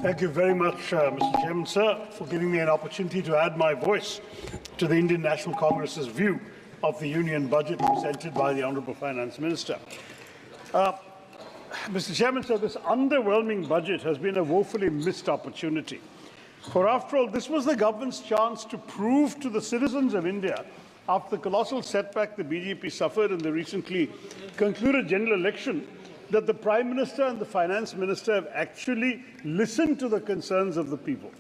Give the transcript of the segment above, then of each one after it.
Thank you very much, Mr. Chairman, sir, for giving me an opportunity to add my voice to the Indian National Congress's view of the Union budget presented by the Honourable Finance Minister. Mr. Chairman, sir, this underwhelming budget has been a woefully missed opportunity. For after all, this was the government's chance to prove to the citizens of India, after the colossal setback the BJP suffered in the recently concluded general election, that the Prime Minister and the Finance Minister have actually listened to the concerns of the people.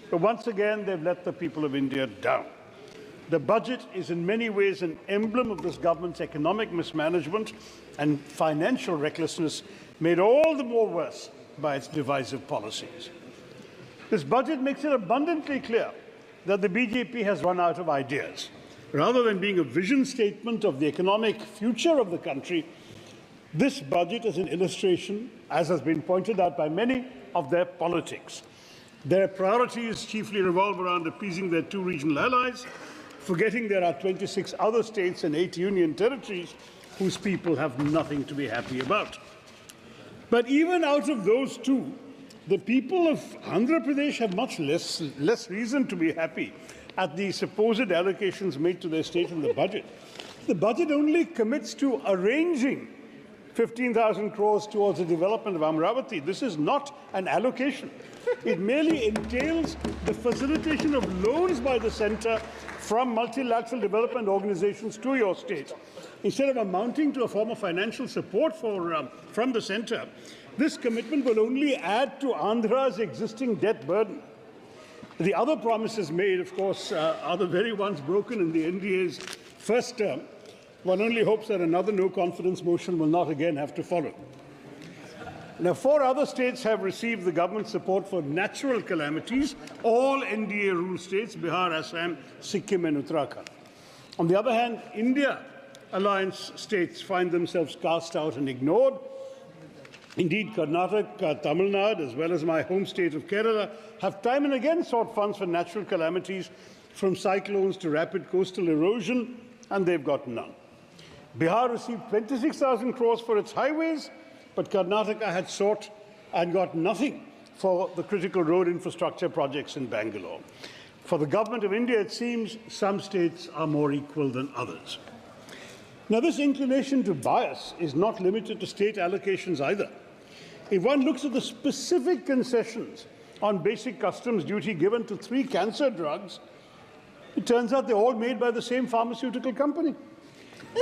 But once again, they've let the people of India down. The budget is in many ways an emblem of this government's economic mismanagement and financial recklessness, made all the more worse by its divisive policies. This budget makes it abundantly clear that the BJP has run out of ideas. Rather than being a vision statement of the economic future of the country, this budget is an illustration, as has been pointed out by many, of their politics. Their priorities chiefly revolve around appeasing their two regional allies, forgetting there are 26 other states and 8 union territories whose people have nothing to be happy about. But even out of those two, the people of Andhra Pradesh have much less reason to be happy at the supposed allocations made to their state in the budget. The budget only commits to arranging 15,000 crores towards the development of Amravati. This is not an allocation. It merely entails the facilitation of loans by the centre from multilateral development organizations to your state. Instead of amounting to a form of financial support from the centre, this commitment will only add to Andhra's existing debt burden. The other promises made, of course, are the very ones broken in the NDA's first term. One only hopes that another no-confidence motion will not again have to follow. Now, 4 other states have received the government support for natural calamities, all NDA rule states, Bihar, Assam, Sikkim and Uttarakhand. On the other hand, India alliance states find themselves cast out and ignored. Indeed, Karnataka, Tamil Nadu, as well as my home state of Kerala, have time and again sought funds for natural calamities, from cyclones to rapid coastal erosion, and they've got none. Bihar received 26,000 crores for its highways, but Karnataka had sought and got nothing for the critical road infrastructure projects in Bangalore. For the government of India, it seems some states are more equal than others. Now, this inclination to bias is not limited to state allocations either. If one looks at the specific concessions on basic customs duty given to 3 cancer drugs, it turns out they're all made by the same pharmaceutical company.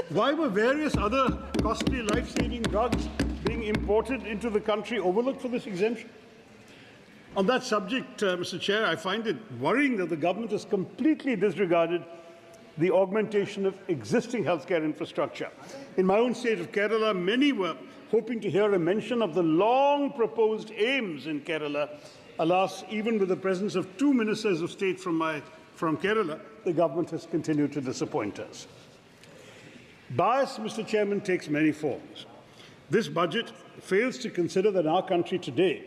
Why were various other costly life-saving drugs being imported into the country overlooked for this exemption? On that subject, Mr. Chair, I find it worrying that the government has completely disregarded the augmentation of existing healthcare infrastructure. In my own state of Kerala, many were hoping to hear a mention of the long-proposed aims in Kerala. Alas, even with the presence of 2 ministers of state from Kerala, the government has continued to disappoint us. Bias, Mr. Chairman, takes many forms. This budget fails to consider that in our country today,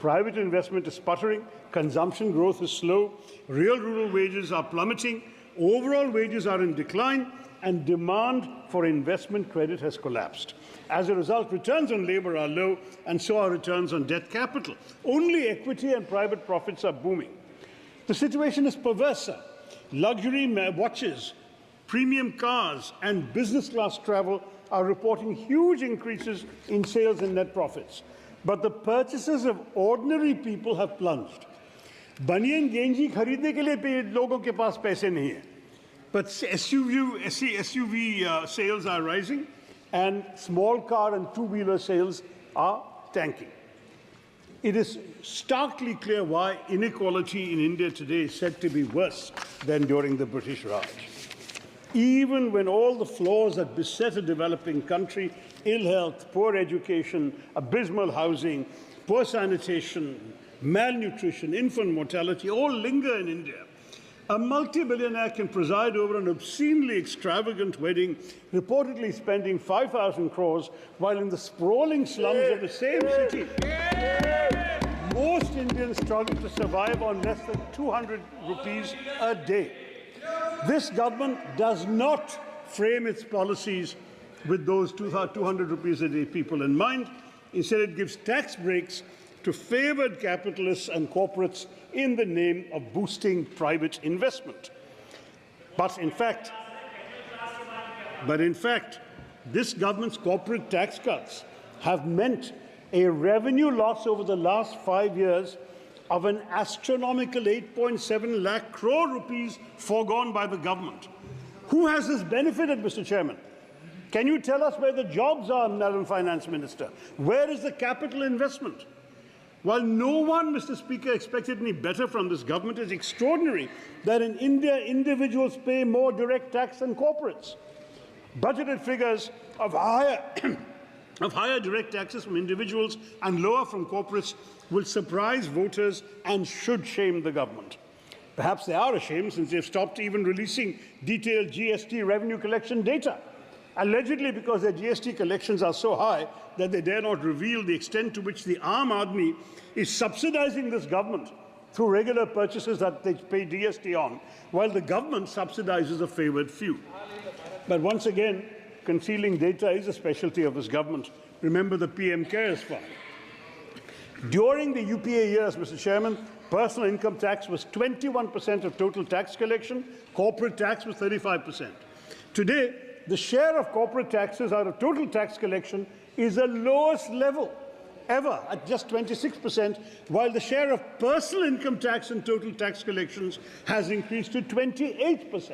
private investment is sputtering, consumption growth is slow, real rural wages are plummeting, overall wages are in decline, and demand for investment credit has collapsed. As a result, returns on labour are low, and so are returns on debt capital. Only equity and private profits are booming. The situation is perverse, sir. Luxury watches, premium cars and business class travel are reporting huge increases in sales and net profits. But the purchases of ordinary people have plunged. Baniyan genji kharidne ke liye logon ke paas paise nahi hai. But SUV sales are rising, and small car and two-wheeler sales are tanking. It is starkly clear why inequality in India today is said to be worse than during the British Raj. Even when all the flaws that beset a developing country, ill health, poor education, abysmal housing, poor sanitation, malnutrition, infant mortality, all linger in India, a multi-billionaire can preside over an obscenely extravagant wedding, reportedly spending 5,000 crores, while in the sprawling slums of the same city, most Indians struggle to survive on less than 200 rupees a day. This government does not frame its policies with those 200 rupees a day people in mind. Instead, it gives tax breaks to favoured capitalists and corporates in the name of boosting private investment. But in fact, this government's corporate tax cuts have meant a revenue loss over the last 5 years of an astronomical 8.7 lakh crore rupees foregone by the government. Who has this benefited, Mr. Chairman? Can you tell us where the jobs are, Madam Finance Minister? Where is the capital investment? While no one, Mr. Speaker, expected any better from this government, it's extraordinary that in India, individuals pay more direct tax than corporates. Budgeted figures of higher direct taxes from individuals and lower from corporates will surprise voters and should shame the government. Perhaps they are ashamed since they've stopped even releasing detailed GST revenue collection data, allegedly because their GST collections are so high that they dare not reveal the extent to which the Aam Aadmi is subsidizing this government through regular purchases that they pay GST on, while the government subsidizes a favoured few. But once again, concealing data is a specialty of this government. Remember the PM Cares Fund. During the UPA years, Mr. Chairman, personal income tax was 21% of total tax collection, corporate tax was 35%. Today, the share of corporate taxes out of total tax collection is the lowest level ever at just 26%, while the share of personal income tax in total tax collections has increased to 28%.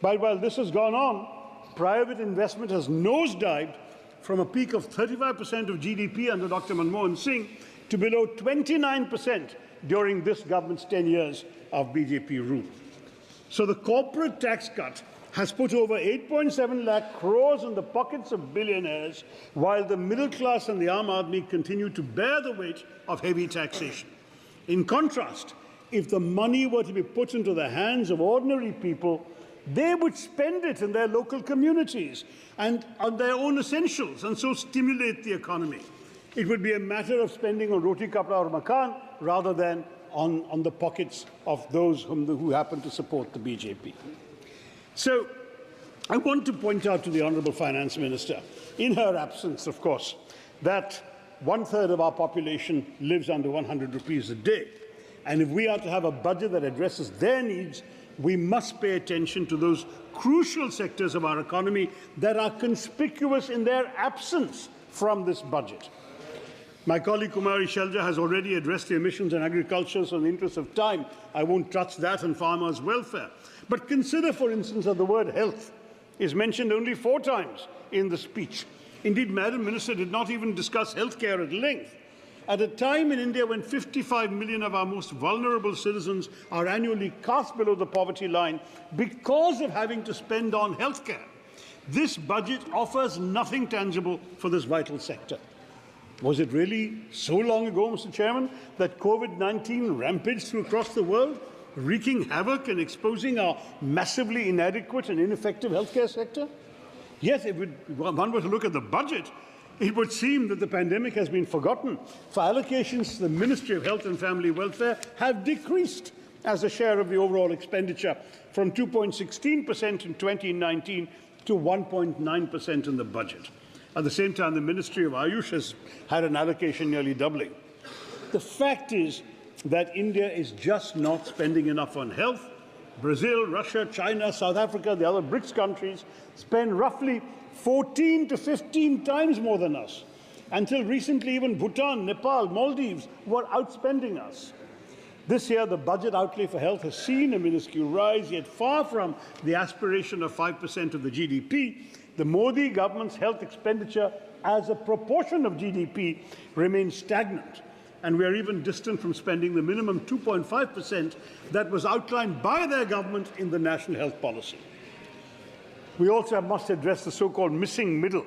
But while this has gone on, private investment has nosedived from a peak of 35% of GDP under Dr. Manmohan Singh to below 29% during this government's 10 years of BJP rule. So the corporate tax cut has put over 8.7 lakh crores in the pockets of billionaires, while the middle class and the Aam Aadmi continue to bear the weight of heavy taxation. In contrast, if the money were to be put into the hands of ordinary people, they would spend it in their local communities and on their own essentials, and so stimulate the economy. It would be a matter of spending on roti, kapda or makan rather than on the pockets of those who happen to support the BJP. So I want to point out to the Honourable Finance Minister, in her absence, of course, that 1/3 of our population lives under 100 rupees a day. And if we are to have a budget that addresses their needs, we must pay attention to those crucial sectors of our economy that are conspicuous in their absence from this budget. My colleague Kumari Shelja has already addressed the emissions and agriculture, so in the interest of time, I won't touch that and farmers' welfare. But consider, for instance, that the word health is mentioned only 4 times in the speech. Indeed, Madam Minister did not even discuss healthcare at length. At a time in India when 55 million of our most vulnerable citizens are annually cast below the poverty line because of having to spend on healthcare, this budget offers nothing tangible for this vital sector. Was it really so long ago, Mr. Chairman, that COVID-19 rampaged through across the world, wreaking havoc and exposing our massively inadequate and ineffective healthcare sector? Yes, if one were to look at the budget, it would seem that the pandemic has been forgotten, for allocations to the Ministry of Health and Family Welfare have decreased as a share of the overall expenditure from 2.16% in 2019 to 1.9% in the budget. At the same time, the Ministry of Ayush has had an allocation nearly doubling. The fact is that India is just not spending enough on health. Brazil, Russia, China, South Africa, the other BRICS countries spend roughly 14 to 15 times more than us. Until recently, even Bhutan, Nepal, Maldives were outspending us. This year, the budget outlay for health has seen a minuscule rise, yet far from the aspiration of 5% of the GDP, the Modi government's health expenditure as a proportion of GDP remains stagnant, and we are even distant from spending the minimum 2.5% that was outlined by their government in the National Health Policy. We also must address the so-called missing middle.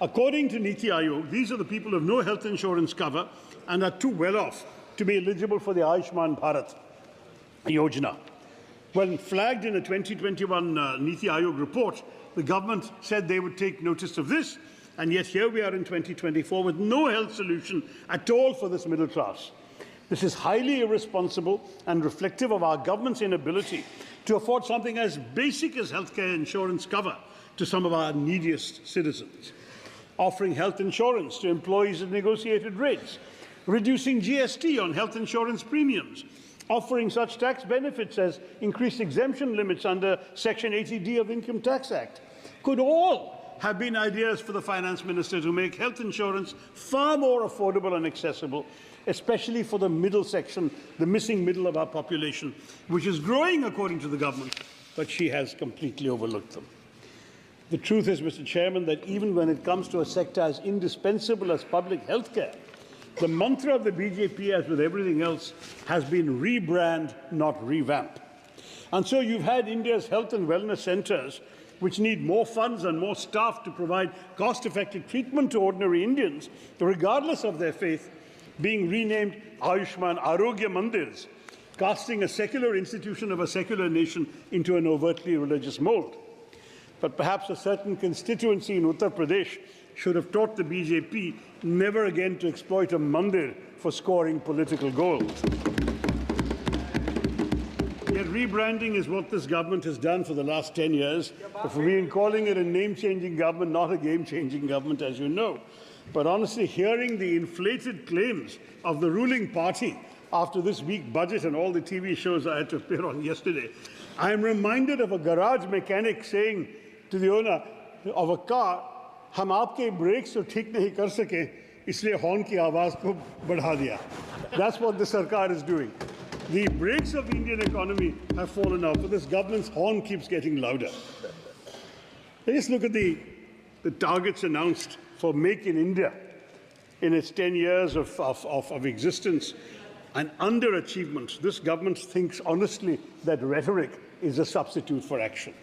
According to Niti Aayog, these are the people who have no health insurance cover and are too well off to be eligible for the Ayushman Bharat Yojana. When flagged in a 2021 Niti Aayog report, the government said they would take notice of this, and yet here we are in 2024 with no health solution at all for this middle class. This is highly irresponsible and reflective of our government's inability to afford something as basic as healthcare insurance cover to some of our neediest citizens. Offering health insurance to employees at negotiated rates, reducing GST on health insurance premiums, offering such tax benefits as increased exemption limits under Section 80D of Income Tax Act, could all have been ideas for the finance minister to make health insurance far more affordable and accessible, especially for the middle section, the missing middle of our population, which is growing according to the government, but she has completely overlooked them. The truth is, Mr. Chairman, that even when it comes to a sector as indispensable as public health care, the mantra of the BJP, as with everything else, has been rebrand, not revamp. And so you've had India's health and wellness centres, which need more funds and more staff to provide cost-effective treatment to ordinary Indians, regardless of their faith, being renamed Ayushman Arogya Mandirs, casting a secular institution of a secular nation into an overtly religious mold. But perhaps a certain constituency in Uttar Pradesh should have taught the BJP never again to exploit a mandir for scoring political goals. Yet rebranding is what this government has done for the last 10 years. But we've been calling it a name-changing government, not a game-changing government, as you know. But honestly, hearing the inflated claims of the ruling party after this week's budget and all the TV shows I had to appear on yesterday, I am reminded of a garage mechanic saying to the owner of a car, "हम आपके brakes तो ठीक नहीं कर सके, इसलिए horn की आवाज़ को बढ़ा दिया." That's what the Sarkar is doing. The brakes of the Indian economy have fallen off, but this government's horn keeps getting louder. Let's look at the targets announced for Make in India in its 10 years of existence and underachievement. This government thinks honestly that rhetoric is a substitute for action.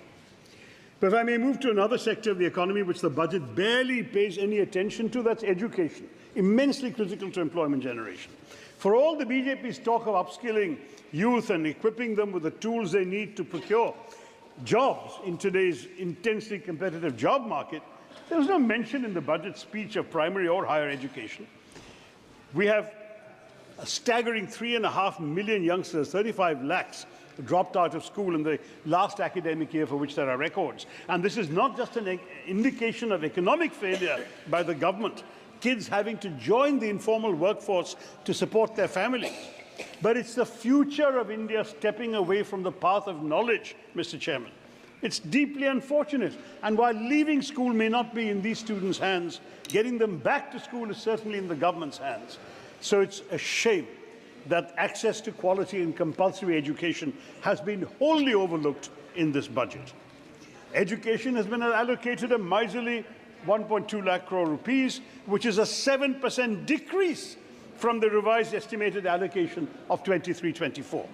But if I may move to another sector of the economy which the budget barely pays any attention to, that's education, immensely critical to employment generation. For all the BJP's talk of upskilling youth and equipping them with the tools they need to procure jobs in today's intensely competitive job market, there was no mention in the budget speech of primary or higher education. We have a staggering 3.5 million youngsters, 35 lakhs, dropped out of school in the last academic year for which there are records. And this is not just an indication of economic failure by the government, kids having to join the informal workforce to support their families, but it's the future of India stepping away from the path of knowledge, Mr. Chairman. It's deeply unfortunate, and while leaving school may not be in these students' hands, getting them back to school is certainly in the government's hands. So it's a shame that access to quality and compulsory education has been wholly overlooked in this budget. Education has been allocated a miserly 1.2 lakh crore rupees, which is a 7% decrease from the revised estimated allocation of 23-24.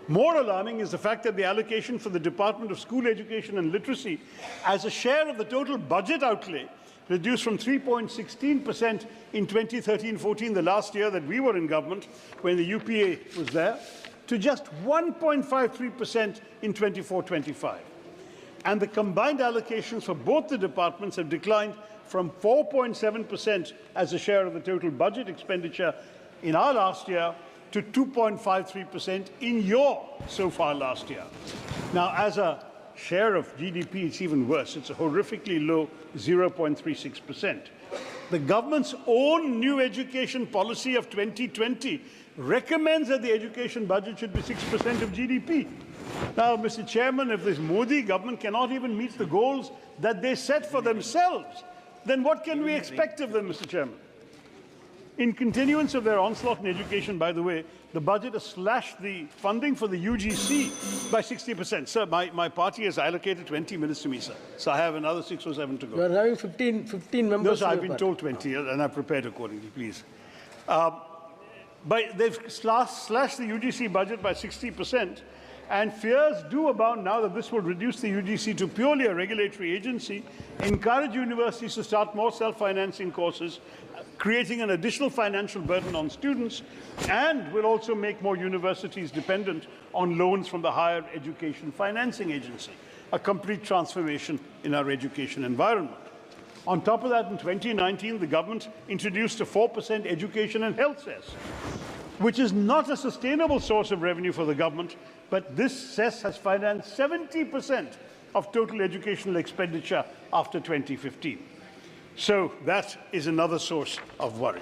More alarming is the fact that the allocation for the Department of School Education and Literacy as a share of the total budget outlay reduced from 3.16% in 2013-14, the last year that we were in government, when the UPA was there, to just 1.53% in 24-25. And the combined allocations for both the departments have declined from 4.7% as a share of the total budget expenditure in our last year to 2.53% in your so far last year. Now, as a share of GDP, it's even worse. It's a horrifically low 0.36%. The government's own new education policy of 2020 recommends that the education budget should be 6% of GDP. Now, Mr. Chairman, if this Modi government cannot even meet the goals that they set for themselves, then what can we expect of them, Mr. Chairman? In continuance of their onslaught in education, by the way, the budget has slashed the funding for the UGC by 60%. Sir, my party has allocated 20 minutes to me, sir. So I have another 6 or 7 to go. You are having 15 members. No, sir, I've been told 20, and I've prepared accordingly, please. But they've slashed the UGC budget by 60%, and fears do abound now that this will reduce the UGC to purely a regulatory agency, encourage universities to start more self-financing courses, creating an additional financial burden on students, and will also make more universities dependent on loans from the Higher Education Financing Agency, a complete transformation in our education environment. On top of that, in 2019, the government introduced a 4% education and health cess, which is not a sustainable source of revenue for the government, but this cess has financed 70% of total educational expenditure after 2015. So that is another source of worry.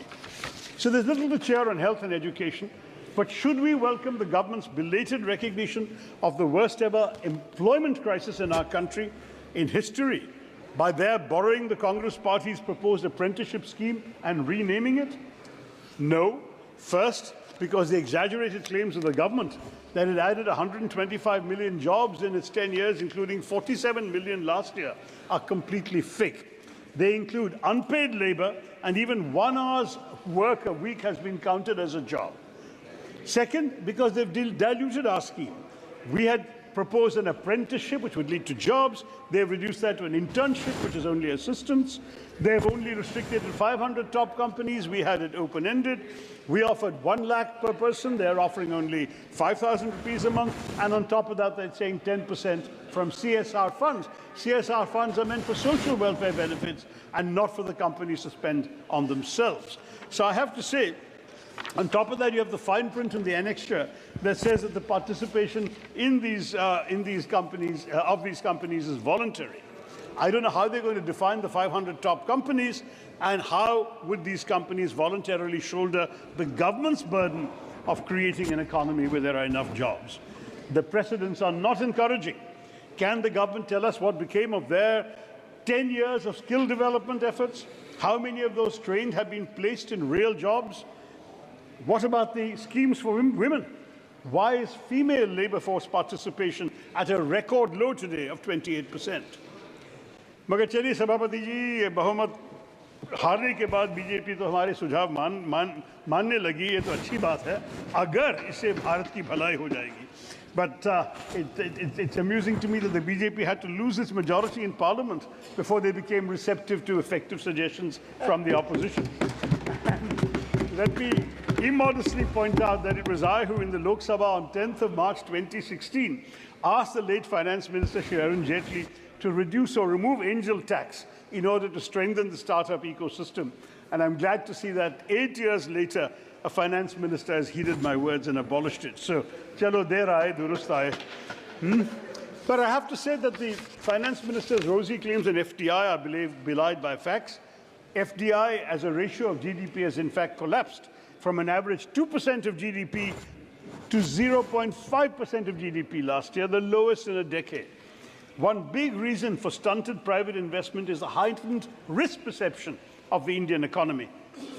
So there's little to cheer on health and education. But should we welcome the government's belated recognition of the worst ever employment crisis in our country in history by their borrowing the Congress Party's proposed apprenticeship scheme and renaming it? No. First, because the exaggerated claims of the government that it added 125 million jobs in its 10 years, including 47 million last year, are completely fake. They include unpaid labor, and even 1 hour's work a week has been counted as a job. Second, because they've diluted our scheme. We had proposed an apprenticeship which would lead to jobs. They've reduced that to an internship, which is only assistance. They've only restricted to 500 top companies. We had it open-ended. We offered 1 lakh per person. They're offering only 5,000 rupees a month. And on top of that, they're saying 10% from CSR funds. CSR funds are meant for social welfare benefits and not for the companies to spend on themselves. So I have to say, on top of that, you have the fine print in the annexure that says that the participation in these companies is voluntary. I don't know how they're going to define the 500 top companies, and how would these companies voluntarily shoulder the government's burden of creating an economy where there are enough jobs. The precedents are not encouraging. Can the government tell us what became of their 10 years of skill development efforts? How many of those trained have been placed in real jobs? What about the schemes for women? Why is female labour force participation at a record low today of 28%? मगर चलिए सभापति जी, बहुमत हारने के बाद BJP तो हमारे सुझाव मानने लगी, ये तो अच्छी बात है अगर इससे भारत की भलाई हो जाएगी. But it's amusing to me that the BJP had to lose its majority in Parliament before they became receptive to effective suggestions from the opposition. Let me immodestly point out that it was I who, in the Lok Sabha on 10th of March 2016, asked the late Finance Minister Shri Arun Jaitley to reduce or remove angel tax in order to strengthen the startup ecosystem. And I'm glad to see that 8 years later, a finance minister has heeded my words and abolished it. So, chalo der aaye, durust aaye. But I have to say that the finance minister's rosy claims on FDI are belied by facts. FDI as a ratio of GDP has in fact collapsed from an average 2% of GDP to 0.5% of GDP last year, the lowest in a decade. One big reason for stunted private investment is the heightened risk perception of the Indian economy.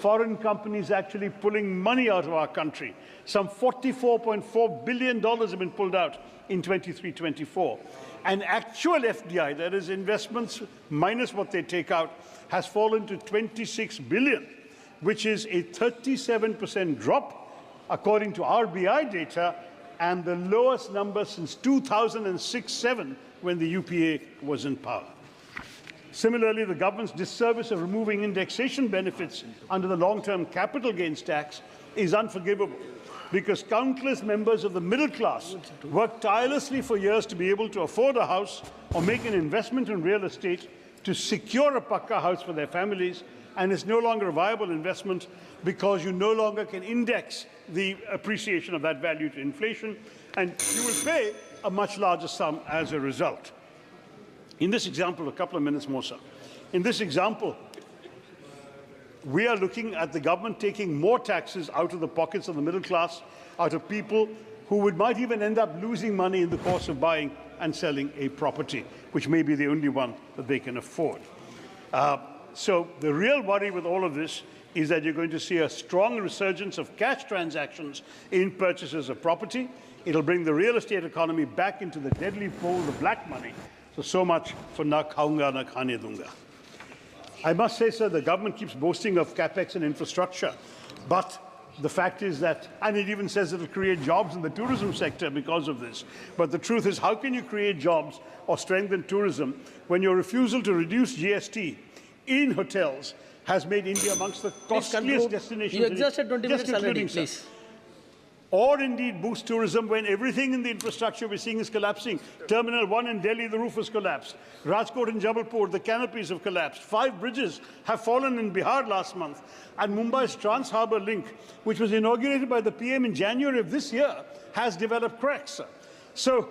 Foreign companies actually pulling money out of our country. Some $44.4 billion have been pulled out in 23-24. And actual FDI, that is investments minus what they take out, has fallen to 26 billion, which is a 37% drop, according to RBI data, and the lowest number since 2006-07, when the UPA was in power. Similarly, the government's disservice of removing indexation benefits under the long-term capital gains tax is unforgivable, because countless members of the middle class worked tirelessly for years to be able to afford a house or make an investment in real estate to secure a pakka house for their families, and it's no longer a viable investment because you no longer can index the appreciation of that value to inflation, and you will pay a much larger sum as a result. In this example, a couple of minutes more, sir. In this example, we are looking at the government taking more taxes out of the pockets of the middle class, out of people who might even end up losing money in the course of buying and selling a property, which may be the only one that they can afford. So the real worry with all of this is that you're going to see a strong resurgence of cash transactions in purchases of property. It'll bring the real estate economy back into the deadly pool of black money. So much for na khaunga, na khane dunga. I must say, sir, the government keeps boasting of capex and infrastructure, but the fact is that, and it even says it will create jobs in the tourism sector because of this. But the truth is, how can you create jobs or strengthen tourism when your refusal to reduce GST in hotels has made India amongst the costliest destinations? You exhausted 20 minutes already, please. Or indeed boost tourism when everything in the infrastructure we're seeing is collapsing. Terminal 1 in Delhi, the roof has collapsed. Rajkot and Jabalpur, the canopies have collapsed. 5 bridges have fallen in Bihar last month. And Mumbai's Trans-Harbour Link, which was inaugurated by the PM in January of this year, has developed cracks. So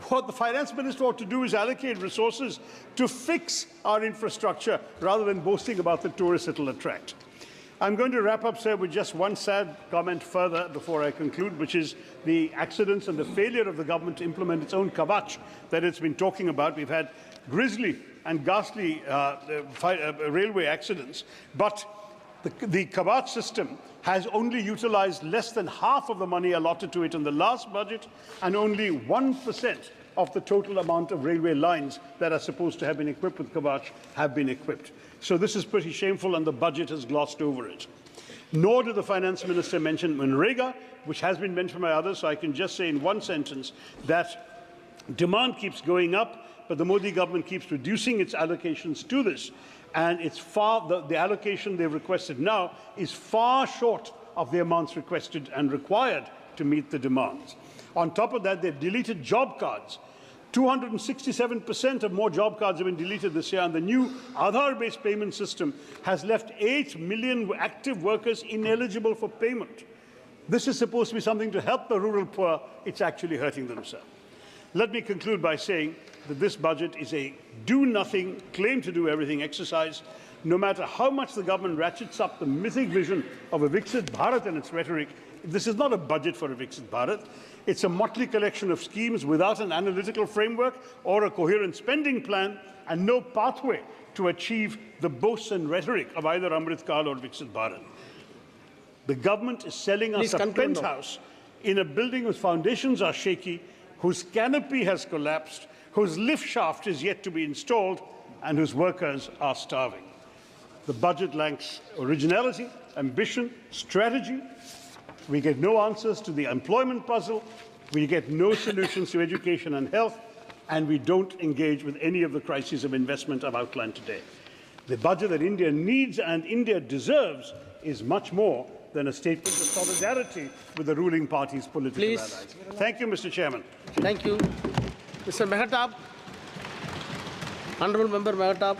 what the finance minister ought to do is allocate resources to fix our infrastructure rather than boasting about the tourists it will attract. I'm going to wrap up, sir, with just one sad comment further before I conclude, which is the accidents and the failure of the government to implement its own kavach that it's been talking about. We've had grisly and ghastly railway accidents, but the kavach system has only utilized less than half of the money allotted to it in the last budget, and only 1% of the total amount of railway lines that are supposed to have been equipped with kavach have been equipped. So this is pretty shameful, and the budget has glossed over it. Nor did the finance minister mention Manrega, which has been mentioned by others, so I can just say in one sentence that demand keeps going up, but the Modi government keeps reducing its allocations to this. And the allocation they've requested now is far short of the amounts requested and required to meet the demands. On top of that, they've deleted job cards. 267% of more job cards have been deleted this year, and the new Aadhaar-based payment system has left 8 million active workers ineligible for payment. This is supposed to be something to help the rural poor. It's actually hurting them, sir. Let me conclude by saying that this budget is a do-nothing, claim-to-do-everything exercise. No matter how much the government ratchets up the mythic vision of a Viksit Bharat and its rhetoric, this is not a budget for a Viksit Bharat. It's a motley collection of schemes without an analytical framework or a coherent spending plan, and no pathway to achieve the boasts and rhetoric of either Amrit Kal or Viksit Bharat. The government is selling us a penthouse in a building whose foundations are shaky, whose canopy has collapsed, whose lift shaft is yet to be installed, and whose workers are starving. The budget lacks originality, ambition, strategy. We get no answers to the employment puzzle. We get no solutions to education and health, and we don't engage with any of the crises of investment I've outlined today. The budget that India needs and India deserves is much more than a statement of solidarity with the ruling party's political allies. Thank you, Mr. Chairman. Thank you. Mr. Mehatab, Honourable Member Mehatab.